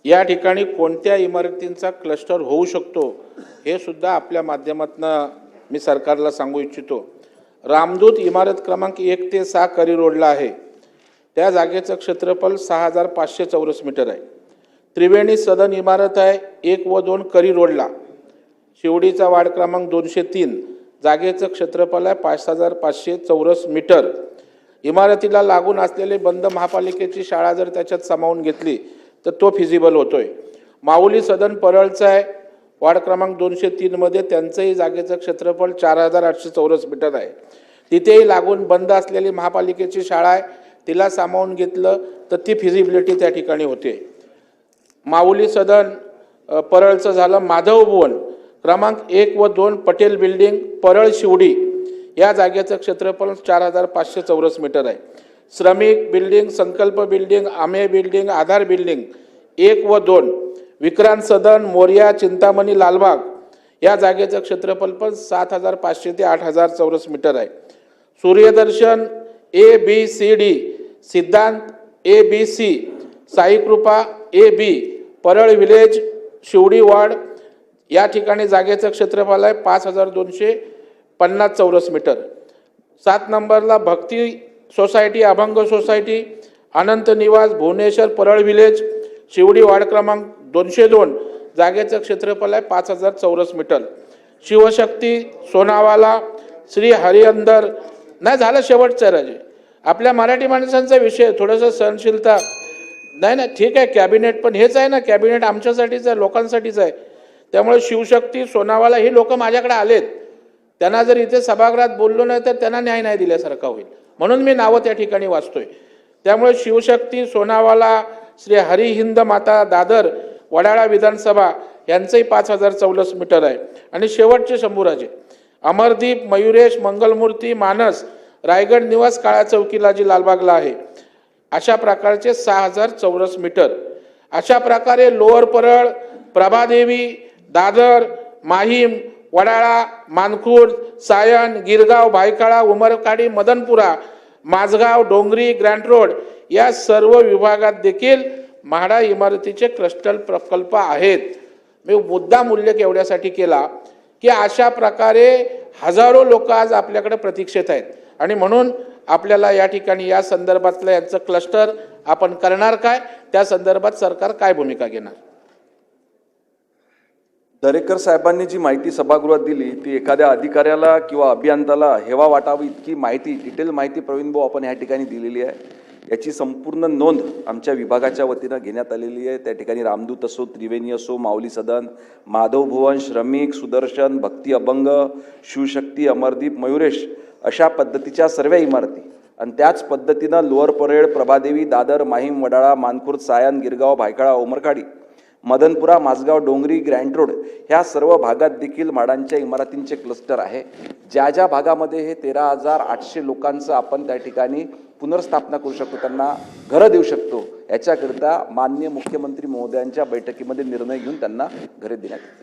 या ठिकाणी कोणत्या इमारतींचा क्लस्टर होऊ शकतो हे सुद्धा आपल्या माध्यमातून मी सरकारला सांगू इच्छितो। रामदूत इमारत क्रमांक 1 ते 6 करी रोडला आहे। त्या जागेचं क्षेत्रफळ 6500 चौरस मीटर आहे। त्रिवेणी सदन इमारत आहे 1 व 2 करी रोडला। शिवडीचा वार्ड क्रमांक 203 जागेचं क्षेत्रफळ आहे 5500 चौरस मीटर। इमारतीला लागून असलेले बंद महापालिकेची शाळा जर त्याच्यात सामावून घेतली तर तो फिजिबल होतोय। माऊली सदन परळचा आहे वार्ड क्रमांक 203 मध्ये त्यांचंही जागेचं क्षेत्रफळ 4800 चौरस मीटर आहे। तिथेही लागून बंद असलेली महापालिकेची शाळा आहे, तिला सामावून घेतलं तर ती फिजिबिलिटी त्या ठिकाणी होते। माऊली सदन परळचं झालं। माधव भुवन क्रमांक 1 व 2 पटेल बिल्डिंग परळ शिवडी या जागेचं क्षेत्रफळ 4500 चौरस मीटर आहे। श्रमिक बिल्डिंग, संकल्प बिल्डिंग, आमे बिल्डिंग, आधार बिल्डिंग 1 व 2 विक्रांत सदन मोरिया चिंतामणी लालबाग या जागेचं क्षेत्रफळ पण 7500 ते 8000 चौरस मीटर आहे। Suryadarshan ABCD, Siddhant ABC, Saikripa AB, Parel village Sewri ward या ठिकाणी जागेचं क्षेत्रफळ आहे 5250 चौरस मीटर। 7 नंबरला भक्ती सोसायटी, अभंग सोसायटी, अनंत निवास भुवनेश्वर परळ विलेज शिवडी वार्ड क्रमांक 202 जागेचं क्षेत्रफळ आहे 5000 चौरस मीटर। शिवशक्ती सोनावाला श्री हरिअंदर नाही झालं शेवटचं राजे। आपल्या मराठी माणसांचा विषय थोडंसं सहनशीलता नाही ना, ठीक आहे कॅबिनेट पण हेच आहे ना, कॅबिनेट आमच्यासाठीच आहे, लोकांसाठीच आहे। त्यामुळे शिवशक्ती सोनावाला हे लोक माझ्याकडे आलेत, त्यांना जर इथे सभागृहात बोललो नाही तर त्यांना न्याय नाही दिल्यासारखा होईल, म्हणून मी नावं त्या ठिकाणी वाचतोय। त्यामुळे शिवशक्ती सोनावाला श्री हरिहिंद माता दादर वडाळा विधानसभा यांचंही 5000 चौरस मीटर आहे। आणि शेवटचे शंभूराजे अमरदीप मयुरेश मंगलमूर्ती मानस रायगड निवास काळा चौकीला जी लालबागला आहे अशा प्रकारचे 6000 चौरस मीटर। अशा प्रकारे लोअर परळ, प्रभादेवी, दादर, माहीम, वडाळा, मानखुर्द, सायन, गिरगाव, भायखळा, उमरकाडी, मदनपुरा, माझगाव, डोंगरी, ग्रँट रोड या सर्व विभागात देखील म्हाडा इमारतीचे क्लस्टर प्रकल्प आहेत। मी मुद्दाम उल्लेख एवढ्यासाठी केला की अशा प्रकारे हजारो लोक आज आपल्याकडे प्रतीक्षेत आहेत आणि म्हणून आपल्याला या ठिकाणी या संदर्भातलं यांचं क्लस्टर आपण करणार काय, त्या संदर्भात सरकार काय भूमिका घेणार। दरेकर साहेबांनी जी माहिती सभागृहात दिली ती एखाद्या अधिकाऱ्याला किंवा अभियंत्याला हेवा वाटावी इतकी माहिती, डिटेल माहिती प्रवीण भाऊ आपण या ठिकाणी दिलेली आहे। याची संपूर्ण नोंद आमच्या विभागाच्या वतीनं घेण्यात आलेली आहे। त्या ठिकाणी रामदूत असो, त्रिवेणी असो, माऊली सदन, माधव भुवन, श्रमिक, सुदर्शन, भक्ती अभंग, शिवशक्ती, अमरदीप, मयुरेश अशा पद्धतीच्या सर्व इमारती आणि त्याच पद्धतीनं लोअर परेड, प्रभादेवी, दादर, माहीम, वडाळा, मानखुर्द, सायन, गिरगाव, भायखळा, उमरकाडी, मदनपुरा, माझगाव, डोंगरी, ग्रँट रोड ह्या सर्व भागात देखील म्हाडांच्या इमारतींचे क्लस्टर आहे। ज्या ज्या भागामध्ये हे 13800 लोकांचं आपण त्या ठिकाणी पुनर्स्थापना करू शकतो, त्यांना घरं देऊ शकतो, याच्याकरिता माननीय मुख्यमंत्री महोदयांच्या बैठकीमध्ये निर्णय घेऊन त्यांना घरे देण्यात येतील।